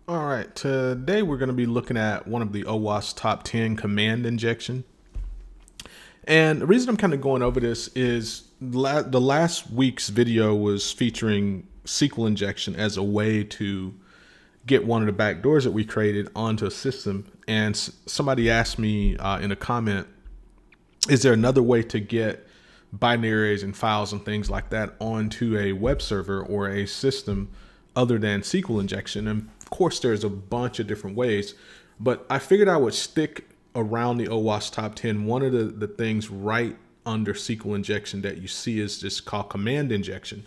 All right, today we're going to be looking at one of the OWASP top 10 command injection. And the reason I'm kind of going over this is the last week's video was featuring SQL injection as a way to get one of the back doors that we created onto a system. And somebody asked me in a comment, is there another way to get binaries and files and things like that onto a web server or a system other than SQL injection? And of course, there's a bunch of different ways, but I figured I would stick around the OWASP top 10. One of the things right under SQL injection that you see is just called command injection.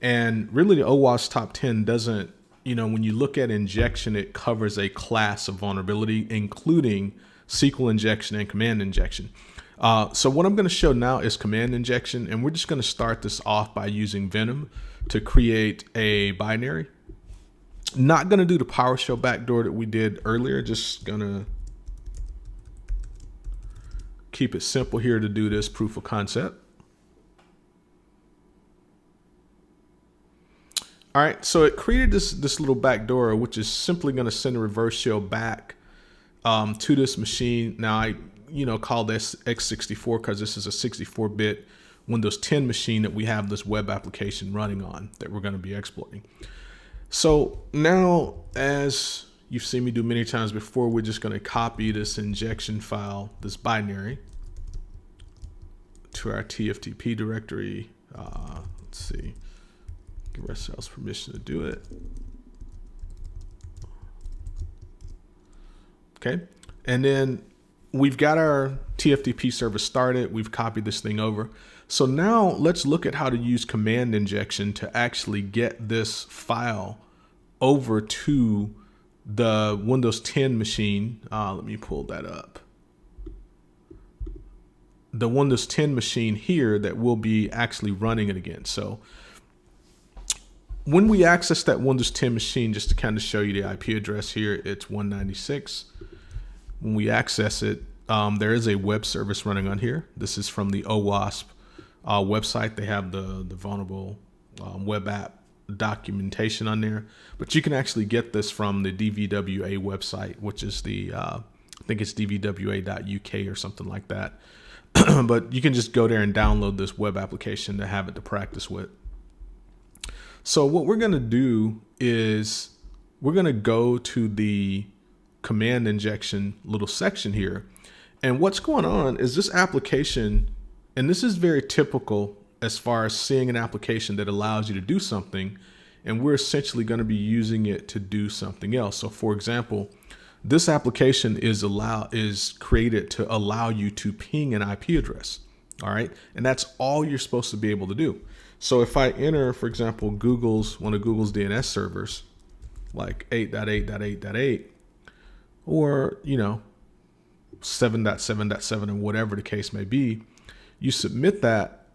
And really, the OWASP top 10 doesn't, when you look at injection, it covers a class of vulnerability, including SQL injection and command injection. So what I'm going to show now is command injection, and we're just going to start this off by using Venom to create a binary. Not going to do the PowerShell backdoor that we did earlier, just going to keep it simple here to do this proof of concept. All right, so it created this little backdoor, which is simply going to send a reverse shell back to this machine. Now I call this x64 because this is a 64-bit Windows 10 machine that we have this web application running on that we're going to be exploiting. So now, as you've seen me do many times before, we're just going to copy this injection file, this binary, to our TFTP directory. Let's see, give ourselves permission to do it. Okay, and then we've got our TFTP server started. We've copied this thing over. So now let's look at how to use command injection to actually get this file over to the Windows 10 machine. Let me pull that up. The Windows 10 machine here that will be actually running it again. So when we access that Windows 10 machine, just to kind of show you the IP address here, it's 196. When we access it, there is a web service running on here. This is from the OWASP website. They have the vulnerable web app documentation on there, but you can actually get this from the DVWA website, which is the I think it's dvwa.uk or something like that. But you can just go there and download this web application to have it to practice with. So what we're going to do is we're going to go to the command injection little section here. And what's going on is this application, and this is very typical as far as seeing an application that allows you to do something, and we're essentially going to be using it to do something else. So for example, this application is created to allow you to ping an IP address. All right. And that's all you're supposed to be able to do. So if I enter, for example, one of Google's DNS servers, like 8.8.8.8, or, 7.7.7 or whatever the case may be, you submit that.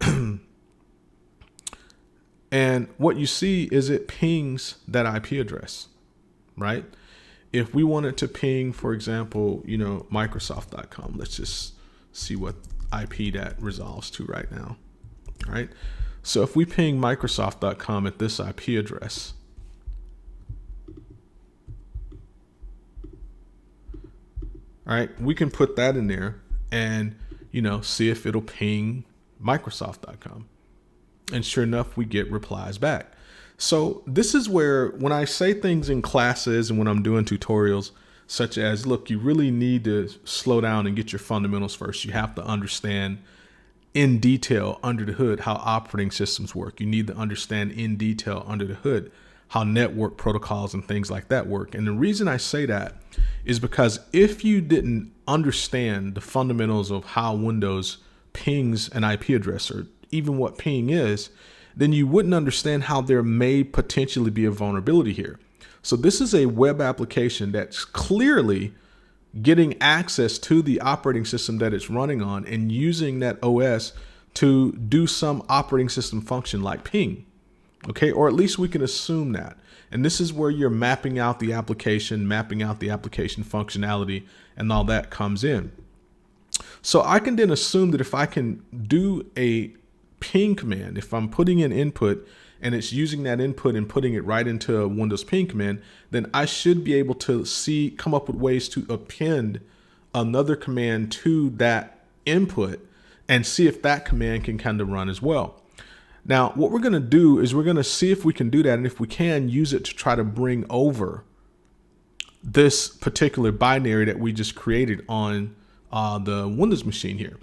And what you see is it pings that IP address, right? If we wanted to ping, for example, Microsoft.com, let's just see what IP that resolves to right now. All right. So if we ping Microsoft.com at this IP address, all right, we can put that in there and, see if it'll ping Microsoft.com. And sure enough, we get replies back. So this is where, when I say things in classes and when I'm doing tutorials, such as, look, you really need to slow down and get your fundamentals first. You have to understand in detail under the hood how operating systems work. You need to understand in detail under the hood how network protocols and things like that work. And the reason I say that is because if you didn't understand the fundamentals of how Windows pings an IP address, or even what ping is, then you wouldn't understand how there may potentially be a vulnerability here. So this is a web application that's clearly getting access to the operating system that it's running on and using that OS to do some operating system function like ping. Okay, or at least we can assume that. And this is where you're mapping out the application functionality, and all that comes in. So I can then assume that if I can do a ping command, if I'm putting in input and it's using that input and putting it right into a Windows ping command, then I should be able to come up with ways to append another command to that input and see if that command can kind of run as well. Now, what we're going to do is we're going to see if we can do that, and if we can, use it to try to bring over this particular binary that we just created on the Windows machine here.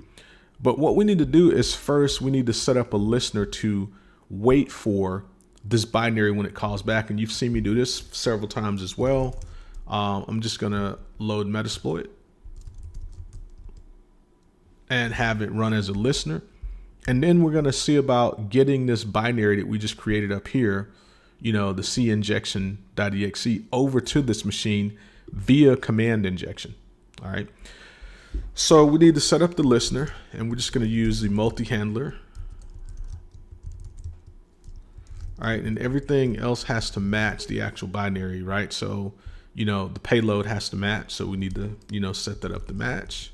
But what we need to do is first we need to set up a listener to wait for this binary when it calls back. And you've seen me do this several times as well. I'm just going to load Metasploit and have it run as a listener. And then we're going to see about getting this binary that we just created up here, the cinjection.exe, over to this machine via command injection. All right. So we need to set up the listener, and we're just going to use the multi-handler. All right. And everything else has to match the actual binary, right? So, the payload has to match. So we need to, set that up to match.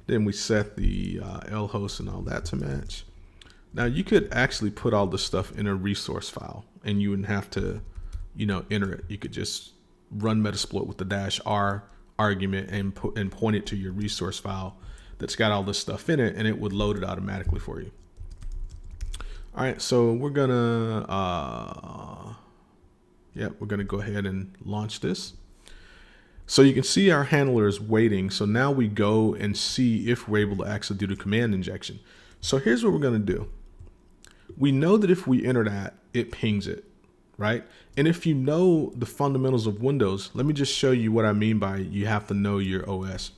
Then we set the L host and all that to match. Now you could actually put all this stuff in a resource file, and you wouldn't have to, enter it. You could just run Metasploit with the -r argument and point it to your resource file that's got all this stuff in it, and it would load it automatically for you. All right, so we're gonna, we're gonna go ahead and launch this. So you can see our handler is waiting. So now we go and see if we're able to actually do the command injection. So here's what we're going to do. We know that if we enter that, it pings it, right? And if you know the fundamentals of Windows, let me just show you what I mean by you have to know your OS.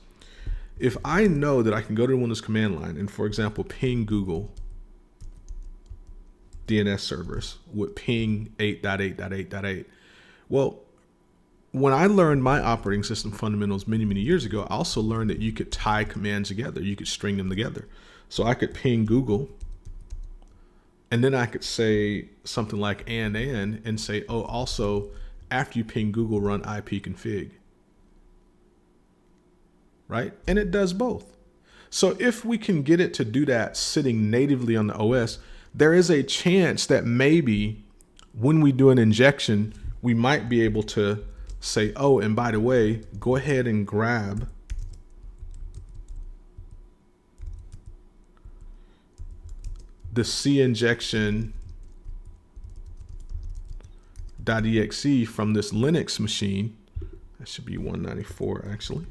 If I know that I can go to the Windows command line and, for example, ping Google DNS servers with ping 8.8.8.8, well, when I learned my operating system fundamentals many, many years ago, I also learned that you could tie commands together. You could string them together. So I could ping Google, and then I could say something like and say, oh, also after you ping Google, run ipconfig, right? And it does both. So if we can get it to do that sitting natively on the OS, there is a chance that maybe when we do an injection, we might be able to say, oh, and by the way, go ahead and grab the cinjection.exe from this Linux machine. That should be 194 actually.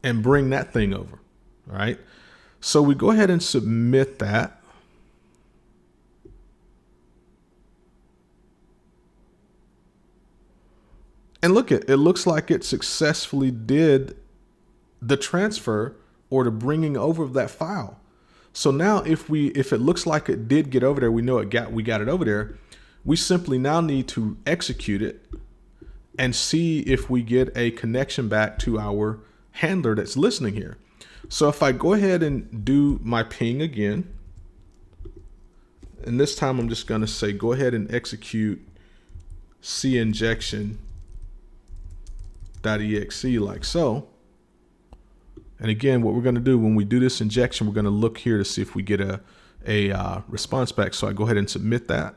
And bring that thing over. All right. So we go ahead and submit that. And look, it looks like it successfully did the transfer or the bringing over of that file. So now if it looks like it did get over there, we know we got it over there. We simply now need to execute it and see if we get a connection back to our handler that's listening here. So if I go ahead and do my ping again, and this time I'm just going to say, go ahead and execute cinjection.exe like so. And again, what we're going to do when we do this injection, we're going to look here to see if we get a response back. So I go ahead and submit that.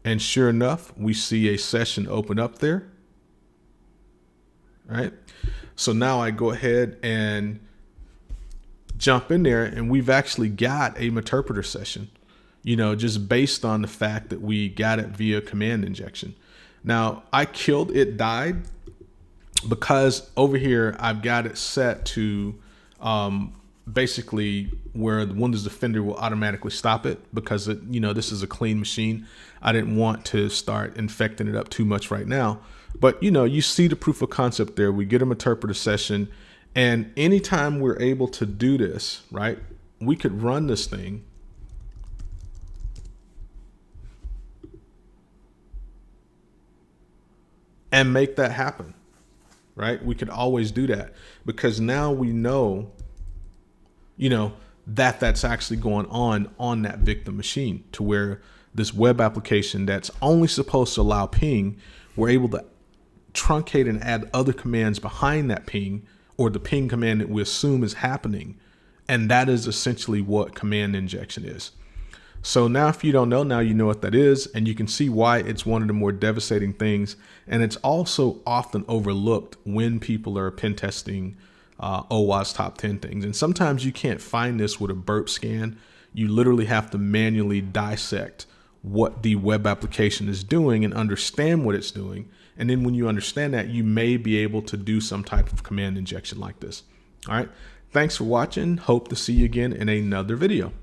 And sure enough, we see a session open up there. All right. So now I go ahead and jump in there, and we've actually got a Meterpreter session, just based on the fact that we got it via command injection. Now it died because over here I've got it set to basically where the Windows Defender will automatically stop it because this is a clean machine. I didn't want to start infecting it up too much right now. But you see the proof of concept there. We get a Meterpreter session, and anytime we're able to do this, right, we could run this thing and make that happen, right? We could always do that because now we know, that's actually going on that victim machine, to where this web application that's only supposed to allow ping, we're able to truncate and add other commands behind that ping, or the ping command that we assume is happening. And that is essentially what command injection is. So now if you don't know, now you know what that is, and you can see why it's one of the more devastating things. And it's also often overlooked when people are pen testing OWASP top 10 things. And sometimes you can't find this with a burp scan. You literally have to manually dissect what the web application is doing and understand what it's doing. And then when you understand that, you may be able to do some type of command injection like this. All right. Thanks for watching. Hope to see you again in another video.